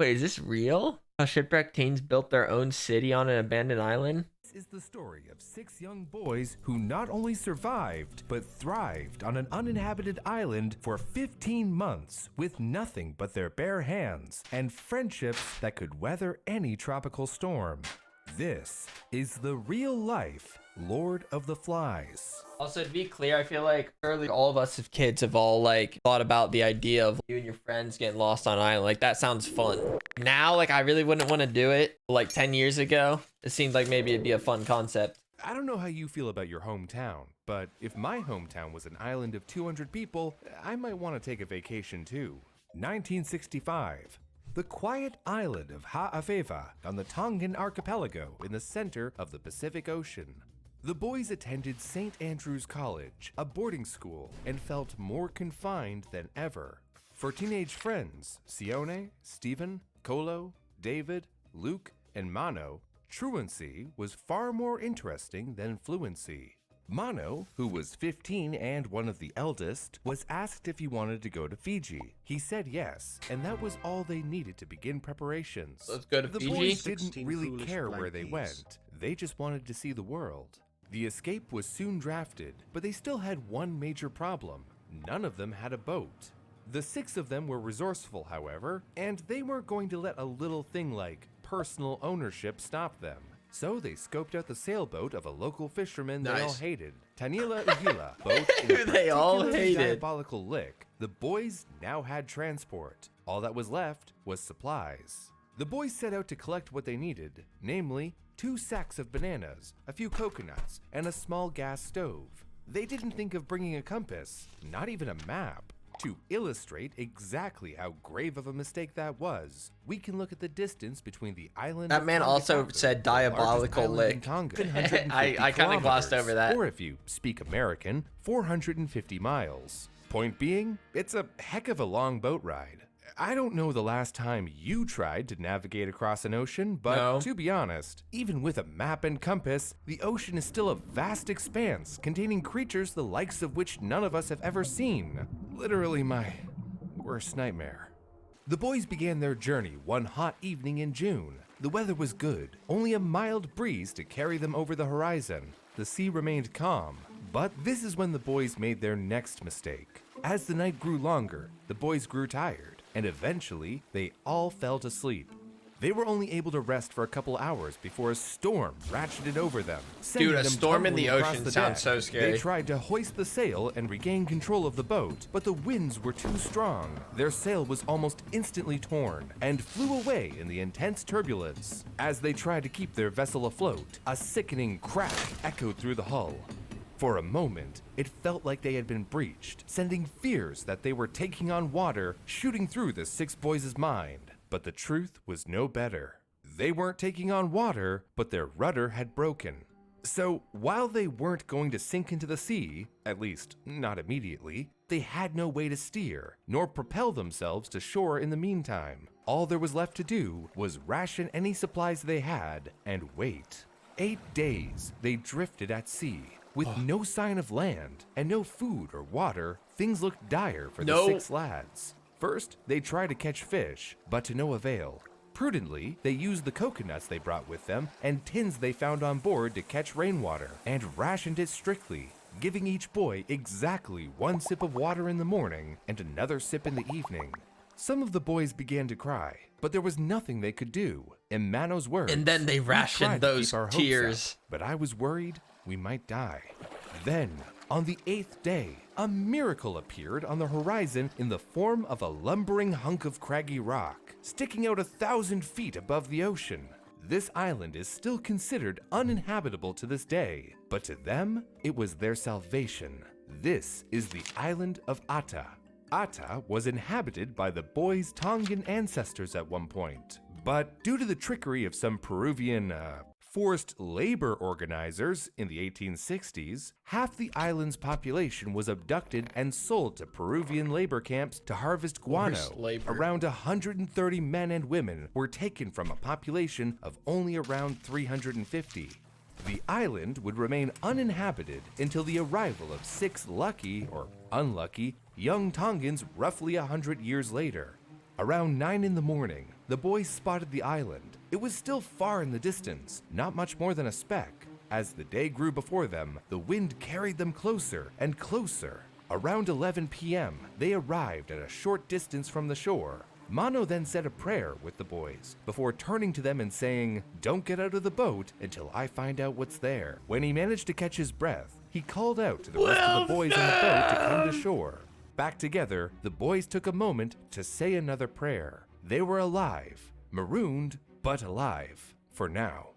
Wait, is this real? How shipwrecked teens built their own city on an abandoned island? This is the story of 6 young boys who not only survived, but thrived on an uninhabited island for 15 months with nothing but their bare hands and friendships that could weather any tropical storm. This is the real life Lord of the Flies. Also, to be clear, I feel like early all of us as kids have all like thought about the idea of you and your friends getting lost on an island. Like that sounds fun. Now, like I really wouldn't want to do it. Like 10 years ago, it seemed like maybe it'd be a fun concept. I don't know how you feel about your hometown, but if my hometown was an island of 200 people, I might want to take a vacation too. 1965. The quiet island of Ha'afeva on the Tongan archipelago in the center of the Pacific Ocean. The boys attended St. Andrew's College, a boarding school, and felt more confined than ever. For teenage friends, Sione, Stephen, Kolo, David, Luke, and Mano, truancy was far more interesting than fluency. Mano, who was 15 and one of the eldest, was asked if he wanted to go to Fiji. He said yes, and that was all they needed to begin preparations. Let's go to The Fiji. boys didn't really care where they went. They just wanted to see the world. The escape was soon drafted, but they still had one major problem. None of them had a boat. The 6 of them were resourceful, however, and they weren't going to let a little thing like personal ownership stop them. So they scoped out the sailboat of a local fisherman they all hated, Tanila Uhila, boat in a They all particularly hated. diabolical lick. The boys now had transport. All that was left was supplies. The boys set out to collect what they needed, namely 2 sacks of bananas, a few coconuts, and a small gas stove. They didn't think of bringing a compass, not even a map. To illustrate exactly how grave of a mistake that was, we can look at the distance between the island. That of man Tonga also Tonga, said the largest diabolical island in lick. Tonga, 150 I kind of glossed over that. or if you speak American, 450 miles. Point being, it's a heck of a long boat ride. I don't know the last time you tried to navigate across an ocean, but No. to be honest, even with a map and compass, the ocean is still a vast expanse containing creatures the likes of which none of us have ever seen. Literally my worst nightmare. The boys began their journey one hot evening in June. The weather was good, only a mild breeze to carry them over the horizon. The sea remained calm, but this is when the boys made their next mistake. As the night grew longer, the boys grew tired, and eventually they all fell to sleep. They were only able to rest for a couple hours before a storm ratcheted over them, sending Dude, a them storm in the tumbling across ocean the sounds deck. so scary. They tried to hoist the sail and regain control of the boat, but the winds were too strong. Their sail was almost instantly torn and flew away in the intense turbulence. As they tried to keep their vessel afloat, a sickening crack echoed through the hull. For a moment, it felt like they had been breached, sending fears that they were taking on water shooting through the 6 boys' mind. But the truth was no better. They weren't taking on water, but their rudder had broken. So, while they weren't going to sink into the sea, at least not immediately, they had no way to steer, nor propel themselves to shore in the meantime. All there was left to do was ration any supplies they had and wait. 8 days they drifted at sea. With no sign of land and no food or water, things looked dire for the 6 lads. First, they tried to catch fish, but to no avail. Prudently, they used the coconuts they brought with them and tins they found on board to catch rainwater, and rationed it strictly, giving each boy exactly 1 sip of water in the morning and another sip in the evening. Some of the boys began to cry, but there was nothing they could do. In Mano's words, And then they "We rationed tried to those keep our hopes tears." up, but I was worried we might die. Then, on the 8th day, a miracle appeared on the horizon in the form of a lumbering hunk of craggy rock, sticking out 1,000 feet above the ocean. This island is still considered uninhabitable to this day, but to them, it was their salvation. This is the island of Ata. Ata was inhabited by the boys' Tongan ancestors at one point, but due to the trickery of some Peruvian forced labor organizers in the 1860s, half the island's population was abducted and sold to Peruvian labor camps to harvest guano. Forced labor. Around 130 men and women were taken from a population of only around 350. The island would remain uninhabited until the arrival of 6 lucky, or unlucky, young Tongans roughly 100 years later. Around 9 in the morning, the boys spotted the island. It was still far in the distance, not much more than a speck. As the day grew before them, the wind carried them closer and closer. Around 11 p.m., they arrived at a short distance from the shore. Mano then said a prayer with the boys before turning to them and saying, "Don't get out of the boat until I find out what's there." When he managed to catch his breath, he called out to the rest of the boys on the boat to come to shore. Back together, the boys took a moment to say another prayer. They were alive, marooned, but alive, for now.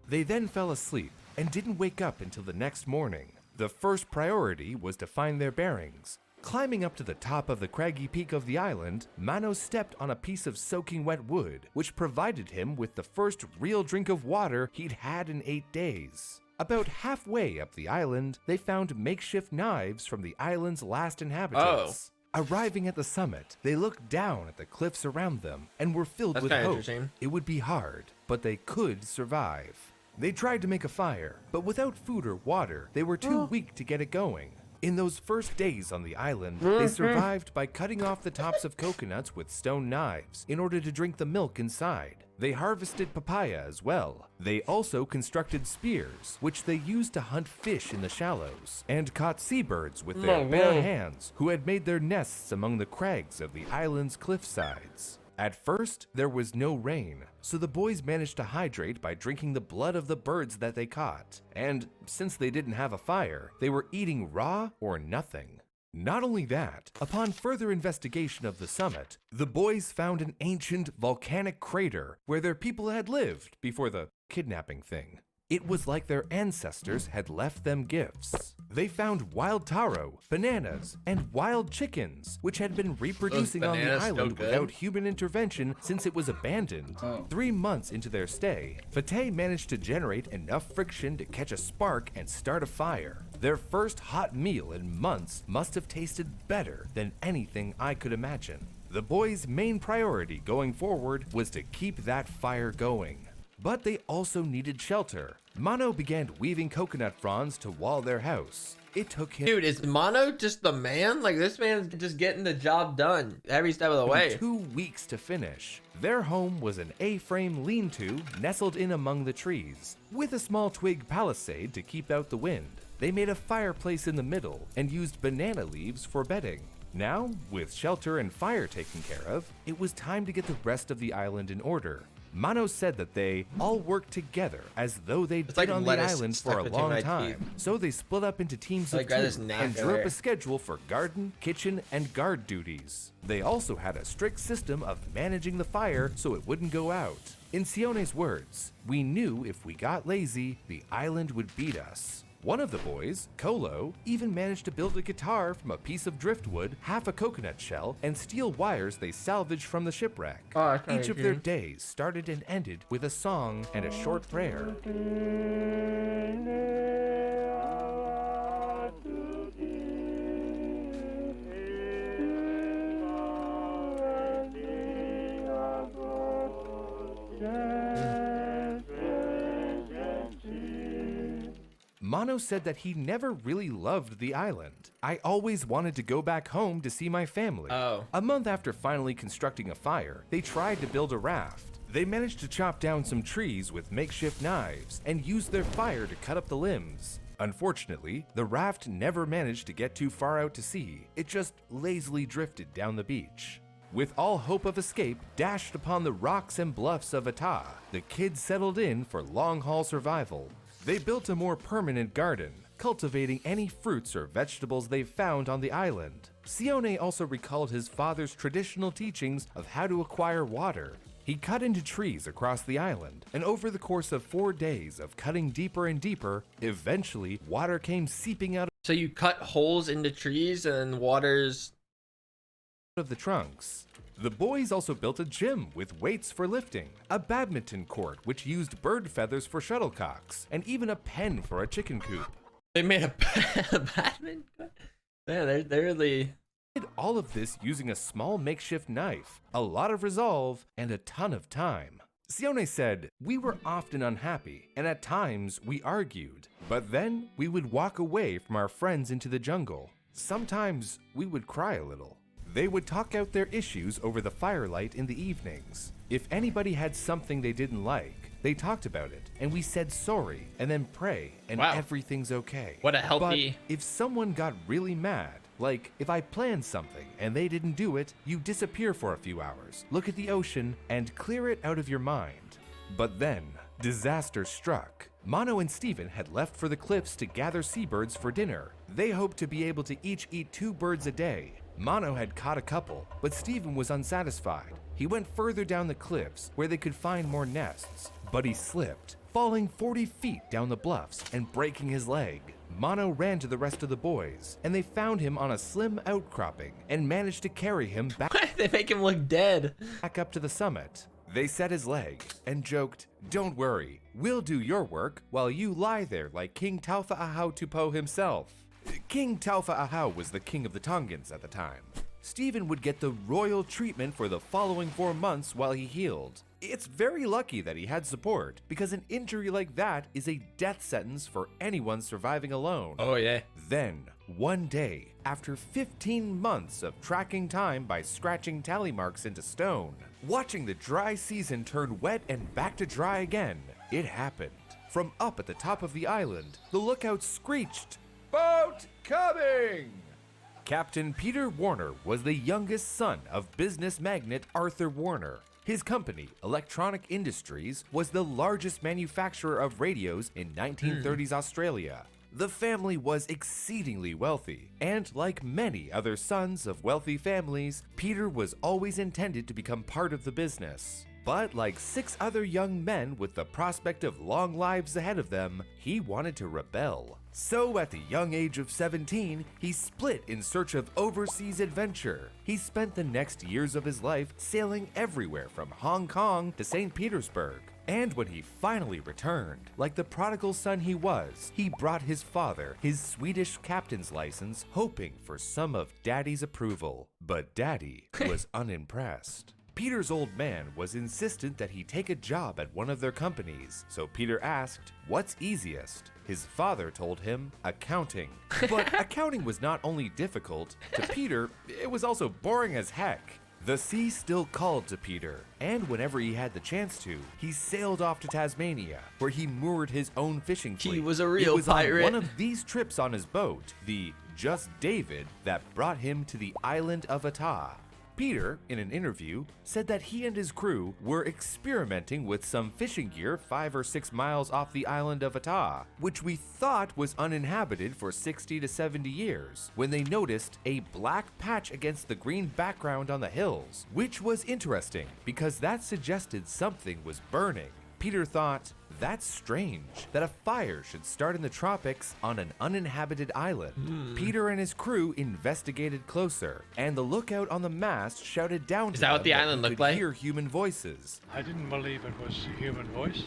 They then fell asleep and didn't wake up until the next morning. The first priority was to find their bearings. Climbing up to the top of the craggy peak of the island, Mano stepped on a piece of soaking wet wood, which provided him with the first real drink of water he'd had in 8 days. About halfway up the island, they found makeshift knives from the island's last inhabitants. Arriving at the summit, they looked down at the cliffs around them and were filled with hope. It would be hard, but they could survive. They tried to make a fire, but without food or water, they were too weak to get it going. In those first days on the island, they survived by cutting off the tops of coconuts with stone knives in order to drink the milk inside. They harvested papaya as well. They also constructed spears, which they used to hunt fish in the shallows, and caught seabirds with their bare hands, who had made their nests among the crags of the island's cliff sides. At first, there was no rain, so the boys managed to hydrate by drinking the blood of the birds that they caught. And since they didn't have a fire, they were eating raw or nothing. Not only that, upon further investigation of the summit, the boys found an ancient volcanic crater where their people had lived before the kidnapping thing. It was like their ancestors had left them gifts. They found wild taro, bananas, and wild chickens, which had been reproducing on the island without human intervention since it was abandoned. 3 months into their stay, Fateh managed to generate enough friction to catch a spark and start a fire. Their first hot meal in months must have tasted better than anything I could imagine. The boys' main priority going forward was to keep that fire going. But they also needed shelter. Mano began weaving coconut fronds to wall their house. It took him— Dude, is Mano just the man? Like, this man's just getting the job done every step of the way. 2 weeks to finish. Their home was an A-frame lean-to nestled in among the trees, with a small twig palisade to keep out the wind. They made a fireplace in the middle and used banana leaves for bedding. Now, with shelter and fire taken care of, it was time to get the rest of the island in order. Mano said that they all worked together as though they'd been on the island for a long time. So they split up into teams of 2 and drew up a schedule for garden, kitchen, and guard duties. They also had a strict system of managing the fire so it wouldn't go out. In Sione's words, "We knew if we got lazy, the island would beat us." One of the boys, Kolo, even managed to build a guitar from a piece of driftwood, half a coconut shell, and steel wires they salvaged from the shipwreck. Each of their days started and ended with a song and a short prayer. Mano said that he never really loved the island. "I always wanted to go back home to see my family." A month after finally constructing a fire, they tried to build a raft. They managed to chop down some trees with makeshift knives and used their fire to cut up the limbs. Unfortunately, the raft never managed to get too far out to sea. It just lazily drifted down the beach. With all hope of escape dashed upon the rocks and bluffs of Ata, the kids settled in for long-haul survival. They built a more permanent garden, cultivating any fruits or vegetables they found on the island. Sione also recalled his father's traditional teachings of how to acquire water. He cut into trees across the island, and over the course of 4 days of cutting deeper and deeper, eventually water came seeping out So you cut holes into trees and water's of the trunks. The boys also built a gym with weights for lifting, a badminton court which used bird feathers for shuttlecocks, and even a pen for a chicken coop. They made a badminton. Yeah, they're really Did all of this using a small makeshift knife, a lot of resolve, and a ton of time. Sione said, "We were often unhappy, and at times we argued, but then we would walk away from our friends into the jungle. Sometimes we would cry a little." They would talk out their issues over the firelight in the evenings. If anybody had something they didn't like, they talked about it, and we said sorry, and then pray, and everything's okay. What a healthy... But if someone got really mad, like if I planned something and they didn't do it, you disappear for a few hours, look at the ocean, and clear it out of your mind. But then, disaster struck. Mono and Steven had left for the cliffs to gather seabirds for dinner. They hoped to be able to each eat 2 birds a day. Mono had caught a couple, but Steven was unsatisfied. He went further down the cliffs where they could find more nests, but he slipped, falling 40 feet down the bluffs and breaking his leg. Mono ran to the rest of the boys, and they found him on a slim outcropping and managed to carry him back. They make him look dead. Back up to the summit. They set his leg and joked, "Don't worry, we'll do your work while you lie there like King Taufa Ahau Tupo himself." King Taufa Ahau was the king of the Tongans at the time. Steven would get the royal treatment for the following 4 months while he healed. It's very lucky that he had support, because an injury like that is a death sentence for anyone surviving alone. Oh yeah. Then, one day, after 15 months of tracking time by scratching tally marks into stone, watching the dry season turn wet and back to dry again, it happened. From up at the top of the island, the lookout screeched, "Boat coming!" Captain Peter Warner was the youngest son of business magnate Arthur Warner. His company, Electronic Industries, was the largest manufacturer of radios in 1930s Australia. The family was exceedingly wealthy, and like many other sons of wealthy families, Peter was always intended to become part of the business. But like 6 other young men with the prospect of long lives ahead of them, he wanted to rebel. So at the young age of 17, he split in search of overseas adventure. He spent the next years of his life sailing everywhere from Hong Kong to St. Petersburg. And when he finally returned, like the prodigal son he was, he brought his father his Swedish captain's license, hoping for some of Daddy's approval. But Daddy was unimpressed. Peter's old man was insistent that he take a job at one of their companies, so Peter asked, "What's easiest?" His father told him, "Accounting." But accounting was not only difficult, to Peter, it was also boring as heck. The sea still called to Peter, and whenever he had the chance to, he sailed off to Tasmania, where he moored his own fishing fleet. He was a real it was pirate. On one of these trips on his boat, the Just David, that brought him to the island of Ata. Peter, in an interview, said that he and his crew were experimenting with some fishing gear 5 or 6 miles off the island of Ata, which we thought was uninhabited for 60 to 70 years, when they noticed a black patch against the green background on the hills, which was interesting because that suggested something was burning. Peter thought, that's strange, that a fire should start in the tropics on an uninhabited island. Peter and his crew investigated closer, and the lookout on the mast shouted down to them that what the island looked like? hear human voices. I didn't believe it was a human voice.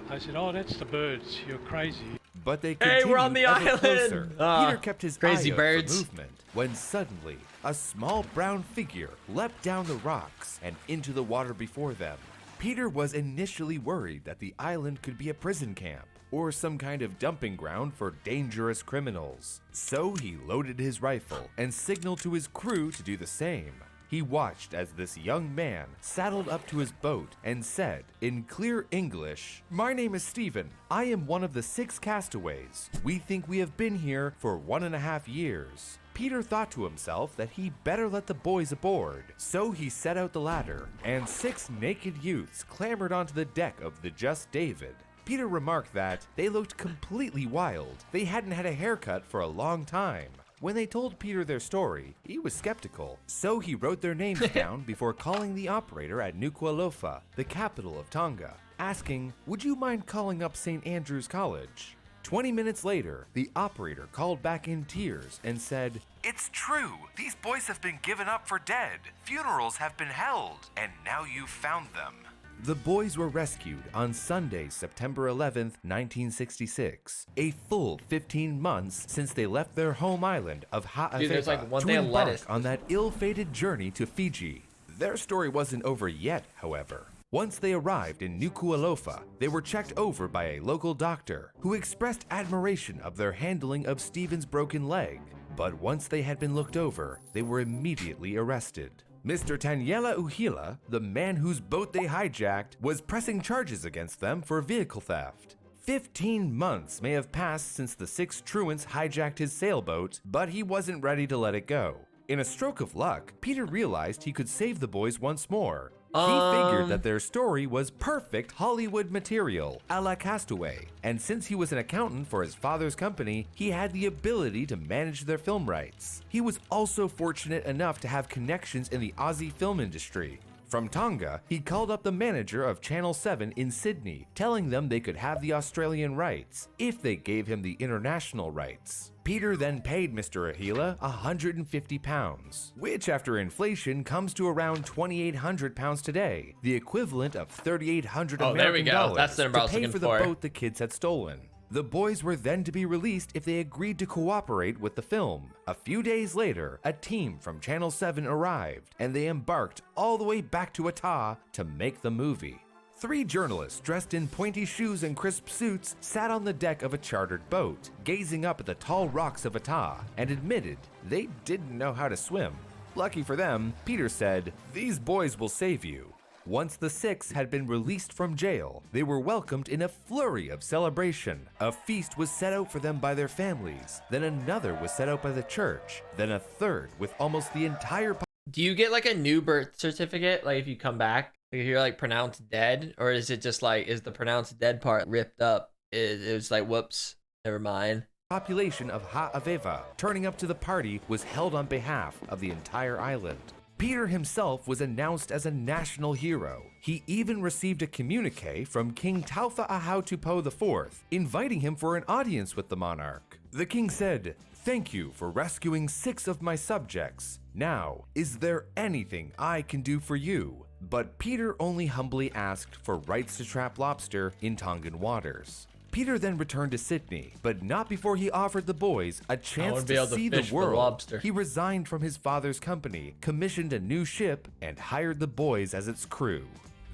I said, "Oh, that's the birds. You're crazy." But they Hey, continued we're on the ever island! closer. Peter kept his Crazy eye out birds. for movement, when suddenly, a small brown figure leapt down the rocks and into the water before them. Peter was initially worried that the island could be a prison camp or some kind of dumping ground for dangerous criminals. So he loaded his rifle and signaled to his crew to do the same. He watched as this young man saddled up to his boat and said, in clear English, "My name is Steven. I am one of the 6 castaways. We think we have been here for 1.5 years. Peter thought to himself that he better let the boys aboard, so he set out the ladder, and 6 naked youths clambered onto the deck of the Just David. Peter remarked that they looked completely wild. They hadn't had a haircut for a long time. When they told Peter their story, he was skeptical, so he wrote their names down before calling the operator at Nuku'alofa, the capital of Tonga, asking, "Would you mind calling up St. Andrew's College?" 20 minutes later, the operator called back in tears and said, "It's true. These boys have been given up for dead. Funerals have been held, and now you've found them." The boys were rescued on Sunday, September 11th, 1966, a full 15 months since they left their home island of Dude, there's like Ha'afefa one to day of embark lettuce. on that ill-fated journey to Fiji. Their story wasn't over yet, however. Once they arrived in Nuku'alofa, they were checked over by a local doctor who expressed admiration of their handling of Steven's broken leg. But once they had been looked over, they were immediately arrested. Mr. Tanyela Uhila, the man whose boat they hijacked, was pressing charges against them for vehicle theft. 15 months may have passed since the 6 truants hijacked his sailboat, but he wasn't ready to let it go. In a stroke of luck, Peter realized he could save the boys once more. He figured that their story was perfect Hollywood material, a la Castaway, and since he was an accountant for his father's company, he had the ability to manage their film rights. He was also fortunate enough to have connections in the Aussie film industry. From Tonga, he called up the manager of Channel 7 in Sydney, telling them they could have the Australian rights if they gave him the international rights. Peter then paid Mr. Ahila £150, which after inflation comes to around £2,800 today, the equivalent of $3,800 American dollars That's the number I was to pay looking for the boat the kids had stolen. The boys were then to be released if they agreed to cooperate with the film. A few days later, a team from Channel 7 arrived, and they embarked all the way back to Ata to make the movie. 3 journalists dressed in pointy shoes and crisp suits sat on the deck of a chartered boat, gazing up at the tall rocks of Ata, and admitted they didn't know how to swim. Lucky for them, Peter said, "These boys will save you." Once the 6 had been released from jail, they were welcomed in a flurry of celebration. A feast was set out for them by their families, then another was set out by the church, then a third with almost the entire Do you get like a new birth certificate, like if you come back, like if you're like pronounced dead, or is it just like, is the pronounced dead part ripped up? It was like, whoops, never mind. population of Ha'aveva turning up to the party was held on behalf of the entire island. Peter himself was announced as a national hero. He even received a communique from King Taufa Ahautupo IV, inviting him for an audience with the monarch. The king said, "Thank you for rescuing 6 of my subjects. Now, is there anything I can do for you?" But Peter only humbly asked for rights to trap lobster in Tongan waters. Peter then returned to Sydney, but not before he offered the boys a chance to see the world. He resigned from his father's company, commissioned a new ship, and hired the boys as its crew.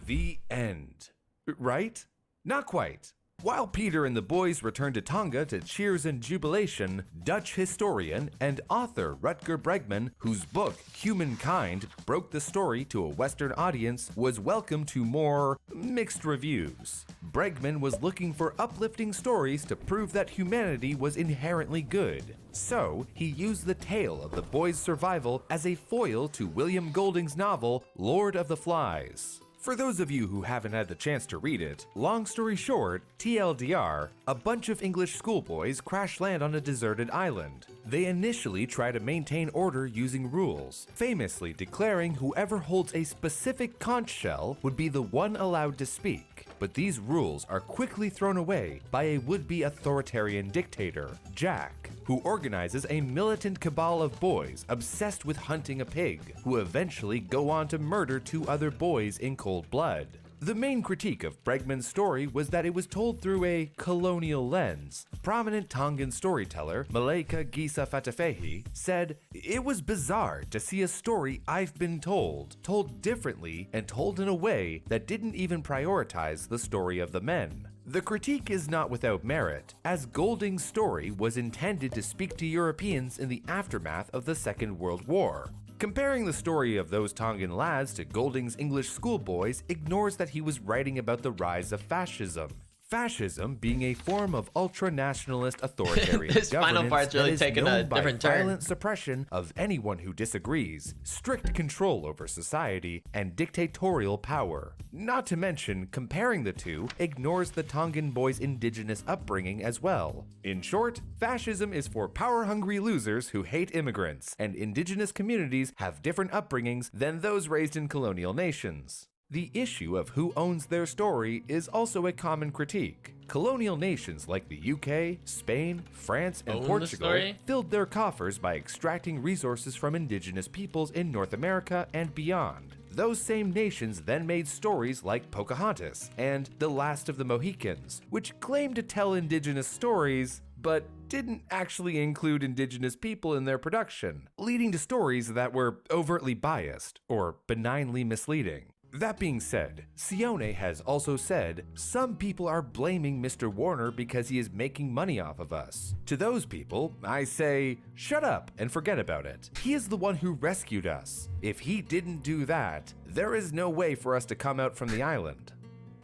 The end. Right? Not quite. While Peter and the boys returned to Tonga to cheers and jubilation, Dutch historian and author Rutger Bregman, whose book Humankind broke the story to a Western audience, was welcomed to more mixed reviews. Bregman was looking for uplifting stories to prove that humanity was inherently good. So, he used the tale of the boys' survival as a foil to William Golding's novel Lord of the Flies. For those of you who haven't had the chance to read it, long story short, TLDR, a bunch of English schoolboys crash land on a deserted island. They initially try to maintain order using rules, famously declaring whoever holds a specific conch shell would be the one allowed to speak. But these rules are quickly thrown away by a would-be authoritarian dictator, Jack, who organizes a militant cabal of boys obsessed with hunting a pig, who eventually go on to murder 2 other boys in cold blood. The main critique of Bregman's story was that it was told through a colonial lens. Prominent Tongan storyteller Malaika Gisa Fatafehi said, "It was bizarre to see a story I've been told differently and told in a way that didn't even prioritize the story of the men." The critique is not without merit, as Golding's story was intended to speak to Europeans in the aftermath of the Second World War. Comparing the story of those Tongan lads to Golding's English schoolboys ignores that he was writing about the rise of fascism. Fascism being a form of ultra-nationalist authoritarian This final governance part's really that is taking known a by different turn. violent suppression of anyone who disagrees, strict control over society, and dictatorial power. Not to mention, comparing the two ignores the Tongan boys' indigenous upbringing as well. In short, fascism is for power-hungry losers who hate immigrants, and indigenous communities have different upbringings than those raised in colonial nations. The issue of who owns their story is also a common critique. Colonial nations like the UK, Spain, France, and Portugal filled their coffers by extracting resources from indigenous peoples in North America and beyond. Those same nations then made stories like Pocahontas and The Last of the Mohicans, which claimed to tell indigenous stories, but didn't actually include indigenous people in their production, leading to stories that were overtly biased or benignly misleading. That being said, Sione has also said, some people are blaming Mr. Warner because he is making money off of us. To those people, I say, shut up and forget about it. He is the one who rescued us. If he didn't do that, there is no way for us to come out from the island.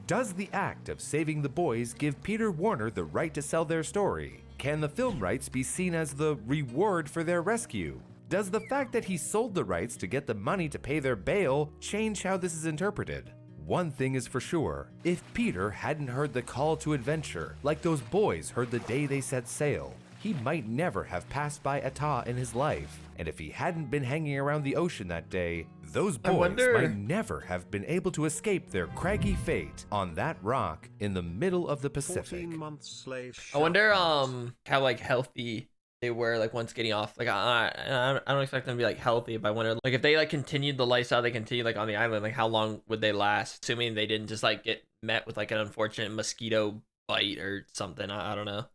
Does the act of saving the boys give Peter Warner the right to sell their story? Can the film rights be seen as the reward for their rescue? Does the fact that he sold the rights to get the money to pay their bail change how this is interpreted? One thing is for sure, if Peter hadn't heard the call to adventure, like those boys heard the day they set sail, he might never have passed by Ata in his life. And if he hadn't been hanging around the ocean that day, those boys might never have been able to escape their craggy fate on that rock in the middle of the Pacific. I wonder how like healthy they were like once getting off. Like I don't expect them to be like healthy, but I wonder like if they like continued the lifestyle they continued like on the island, like how long would they last, assuming they didn't just like get met with like an unfortunate mosquito bite or something. I don't know.